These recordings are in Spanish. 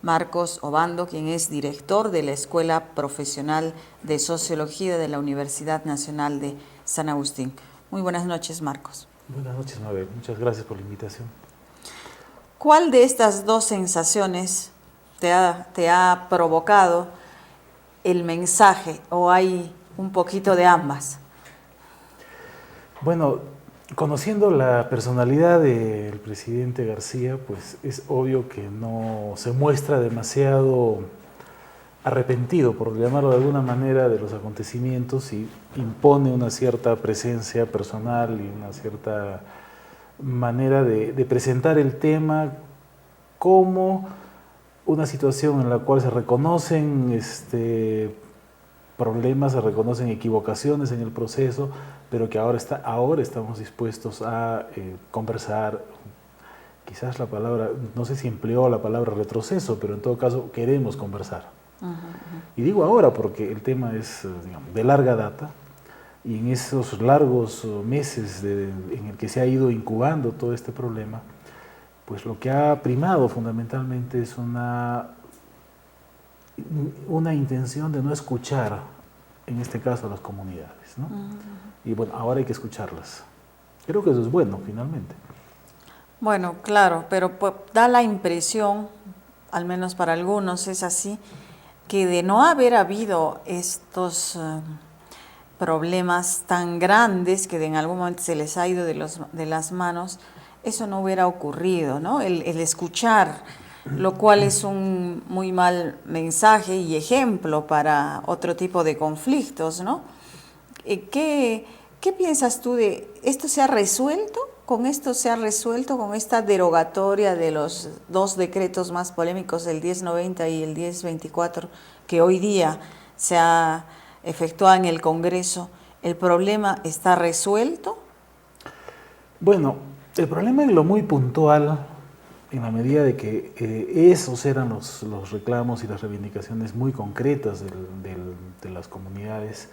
Marcos Obando, quien es director de la Escuela Profesional de Sociología de la Universidad Nacional de San Agustín. Muy buenas noches, Marcos. Buenas noches, Mabel. Muchas gracias por la invitación. ¿Cuál de estas dos sensaciones te ha provocado el mensaje, o hay un poquito de ambas? Bueno, conociendo la personalidad del presidente García, pues es obvio que no se muestra demasiado arrepentido, por llamarlo de alguna manera, de los acontecimientos y impone una cierta presencia personal y una cierta manera de presentar el tema como una situación en la cual se reconocen problemas, se reconocen equivocaciones en el proceso, pero que ahora estamos dispuestos a conversar. Quizás la palabra, no sé si empleó la palabra retroceso, pero en todo caso queremos conversar. Y digo ahora porque el tema es, digamos, de larga data, y en esos largos meses en el que se ha ido incubando todo este problema, pues lo que ha primado fundamentalmente es una intención de no escuchar, en este caso, a las comunidades, ¿no? Y bueno, ahora hay que escucharlas. Creo que eso es bueno, finalmente. Bueno, claro, pero da la impresión, al menos para algunos es así, que de no haber habido estos problemas tan grandes que en algún momento se les ha ido de las manos, eso no hubiera ocurrido, ¿no? El escuchar, lo cual es un muy mal mensaje y ejemplo para otro tipo de conflictos, ¿no? ¿Qué piensas tú de esto? ¿Se ha resuelto? ¿Con esto se ha resuelto, con esta derogatoria de los dos decretos más polémicos, el 1090 y el 1024, que hoy día se ha efectuado en el Congreso? ¿El problema está resuelto? Bueno, el problema es lo muy puntual, en la medida de que esos eran los reclamos y las reivindicaciones muy concretas de las comunidades.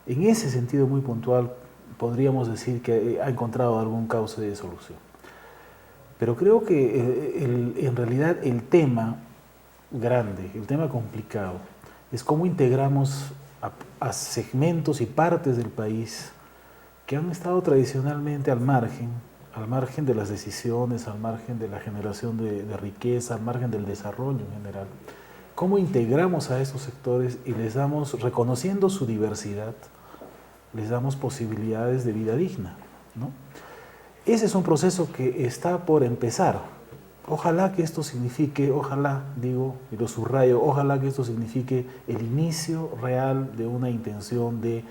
En ese sentido muy puntual, podríamos decir que ha encontrado algún cauce de solución. Pero creo que en realidad el tema grande, el tema complicado, es cómo integramos a segmentos y partes del país que han estado tradicionalmente al margen de las decisiones, al margen de la generación de riqueza, al margen del desarrollo en general. ¿Cómo integramos a esos sectores y les damos, reconociendo su diversidad, les damos posibilidades de vida digna, ¿no? Ese es un proceso que está por empezar. Ojalá que esto signifique, ojalá, digo, y lo subrayo, ojalá que esto signifique el inicio real de una intención de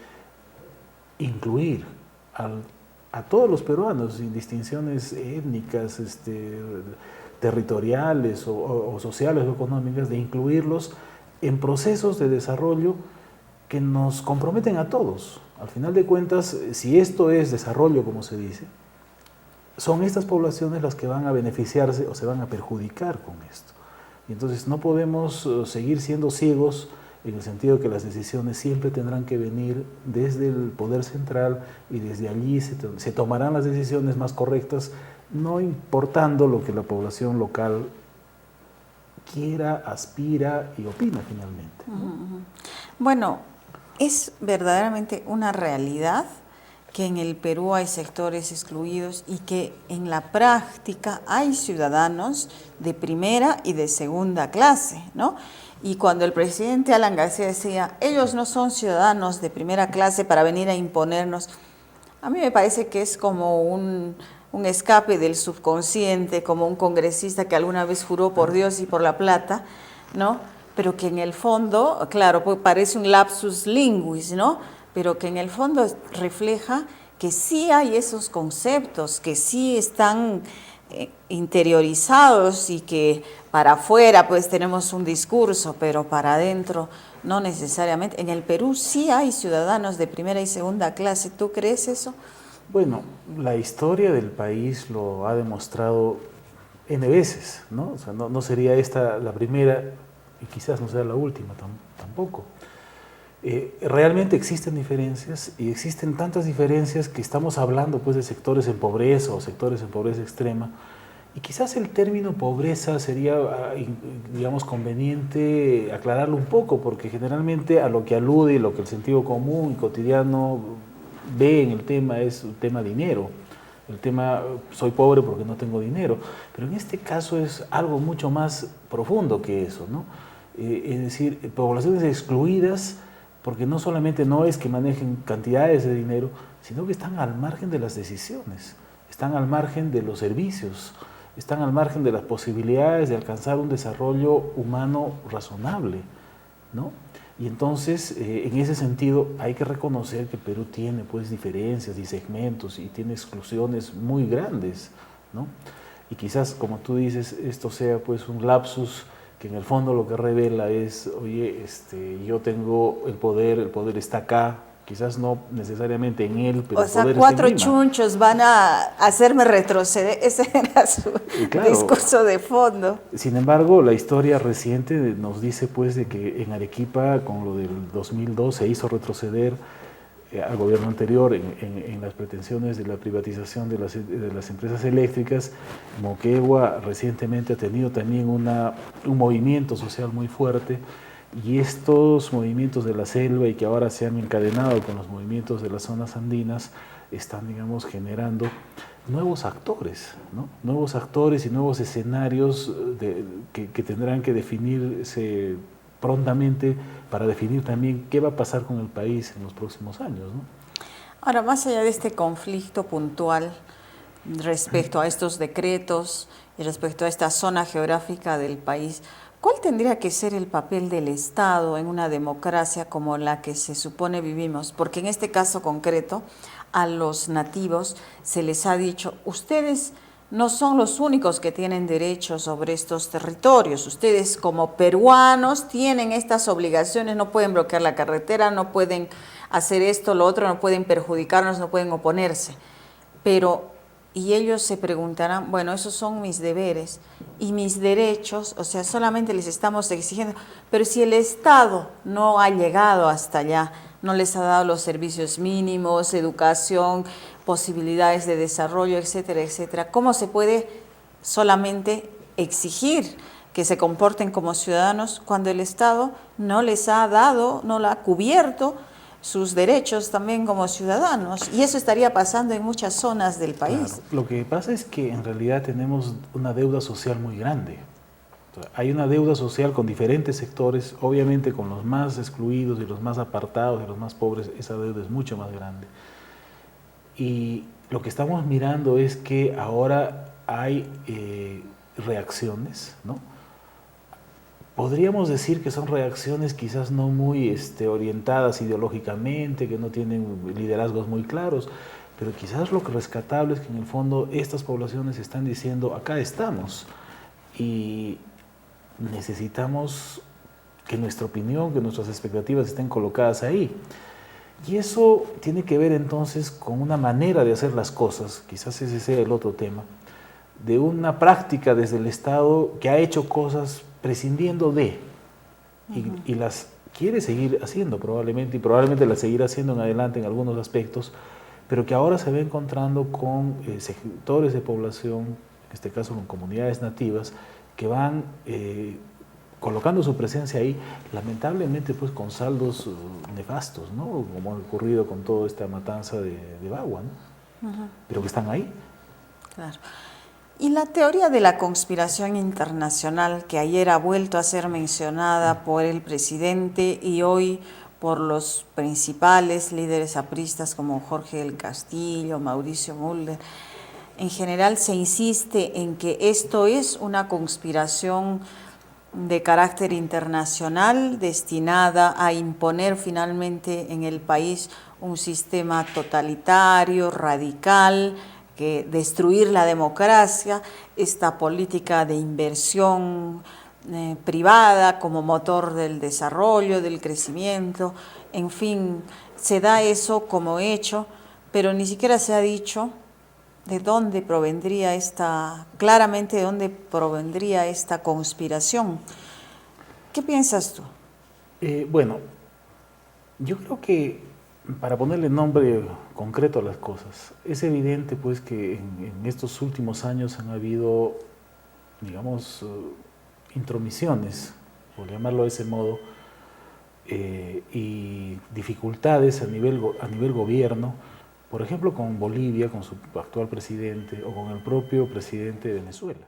incluir a todos los peruanos, sin distinciones étnicas, territoriales o sociales o económicas, de incluirlos en procesos de desarrollo que nos comprometen a todos. Al final de cuentas, si esto es desarrollo, como se dice, son estas poblaciones las que van a beneficiarse o se van a perjudicar con esto. Y entonces no podemos seguir siendo ciegos en el sentido de que las decisiones siempre tendrán que venir desde el poder central y desde allí se tomarán las decisiones más correctas, no importando lo que la población local quiera, aspira y opina finalmente, ¿no? Bueno, es verdaderamente una realidad que en el Perú hay sectores excluidos y que en la práctica hay ciudadanos de primera y de segunda clase, ¿no? Y cuando el presidente Alan García decía, ellos no son ciudadanos de primera clase para venir a imponernos, a mí me parece que es como un escape del subconsciente, como un congresista que alguna vez juró por Dios y por la plata, ¿no? Pero que en el fondo, claro, pues parece un lapsus linguis, ¿no? Pero que en el fondo refleja que sí hay esos conceptos, que sí están interiorizados y que para afuera pues tenemos un discurso, pero para adentro no necesariamente. En el Perú sí hay ciudadanos de primera y segunda clase, ¿tú crees eso? Bueno, la historia del país lo ha demostrado N veces, ¿no? O sea, no sería esta la primera y quizás no sea la última tampoco. Realmente existen diferencias y existen tantas diferencias que estamos hablando pues de sectores en pobreza o sectores en pobreza extrema Y quizás el término pobreza sería, digamos, conveniente aclararlo un poco, porque generalmente a lo que alude, lo que el sentido común y cotidiano ve en el tema es el tema dinero. El tema, soy pobre porque no tengo dinero. Pero en este caso es algo mucho más profundo que eso, ¿no? Es decir, poblaciones excluidas, porque no solamente no es que manejen cantidades de dinero, sino que están al margen de las decisiones, están al margen de los servicios, están al margen de las posibilidades de alcanzar un desarrollo humano razonable, ¿no? Y entonces, en ese sentido, hay que reconocer que Perú tiene pues diferencias y segmentos y tiene exclusiones muy grandes, ¿no? Y quizás, como tú dices, esto sea pues un lapsus que en el fondo lo que revela es, oye, yo tengo el poder está acá, quizás no necesariamente en él, pero O el sea, poder está en 4 Lima. chunchos van a hacerme retroceder. Ese era su Claro, discurso de fondo. sin embargo, la historia reciente nos dice pues de que en Arequipa, con lo del 2002, se hizo retroceder al gobierno anterior en las pretensiones de la privatización de las empresas eléctricas. Moquegua recientemente ha tenido también un movimiento social muy fuerte, y estos movimientos de la selva, y que ahora se han encadenado con los movimientos de las zonas andinas, están, digamos, generando nuevos actores, ¿no? Nuevos actores y nuevos escenarios que tendrán que definirse prontamente para definir también qué va a pasar con el país en los próximos años, ¿no? Ahora, más allá de este conflicto puntual respecto a estos decretos y respecto a esta zona geográfica del país, ¿cuál tendría que ser el papel del Estado en una democracia como la que se supone vivimos? Porque en este caso concreto, a los nativos se les ha dicho, ustedes no son los únicos que tienen derechos sobre estos territorios. Ustedes como peruanos tienen estas obligaciones, no pueden bloquear la carretera, no pueden hacer esto, lo otro, no pueden perjudicarnos, no pueden oponerse. Pero, y ellos se preguntarán, bueno, esos son mis deberes y mis derechos, o sea, solamente les estamos exigiendo, pero si el Estado no ha llegado hasta allá, no les ha dado los servicios mínimos, educación, posibilidades de desarrollo, etcétera, etcétera, ¿cómo se puede solamente exigir que se comporten como ciudadanos cuando el Estado no les ha dado, no la ha cubierto sus derechos también como ciudadanos? Y eso estaría pasando en muchas zonas del país. Claro. Lo que pasa es que en realidad tenemos una deuda social muy grande. Hay una deuda social con diferentes sectores, obviamente con los más excluidos y los más apartados y los más pobres, esa deuda es mucho más grande. Y lo que estamos mirando es que ahora hay reacciones, ¿no? Podríamos decir que son reacciones quizás no muy orientadas ideológicamente, que no tienen liderazgos muy claros, pero quizás lo que rescatable es que en el fondo estas poblaciones están diciendo, acá estamos, y necesitamos que nuestra opinión, que nuestras expectativas estén colocadas ahí. Y eso tiene que ver entonces con una manera de hacer las cosas, quizás ese sea el otro tema, de una práctica desde el Estado que ha hecho cosas prescindiendo de, y las quiere seguir haciendo probablemente, y probablemente las seguirá haciendo en adelante en algunos aspectos, pero que ahora se va encontrando con sectores de población, en este caso con comunidades nativas, que van colocando su presencia ahí, lamentablemente pues con saldos nefastos, ¿no? Como ha ocurrido con toda esta matanza de Bagua, ¿no? Pero que están ahí. Claro. Y la teoría de la conspiración internacional, que ayer ha vuelto a ser mencionada por el presidente y hoy por los principales líderes apristas como Jorge del Castillo, Mauricio Mulder, en general se insiste en que esto es una conspiración de carácter internacional destinada a imponer finalmente en el país un sistema totalitario, radical, que destruir la democracia, esta política de inversión privada como motor del desarrollo, del crecimiento, en fin, se da eso como hecho, pero ni siquiera se ha dicho de dónde provendría claramente de dónde provendría esta conspiración. ¿Qué piensas tú? Bueno, yo creo que para ponerle nombre concreto a las cosas, es evidente pues que en estos últimos años han habido digamos, intromisiones, por llamarlo de ese modo, y dificultades a nivel gobierno, por ejemplo con Bolivia, con su actual presidente, o con el propio presidente de Venezuela.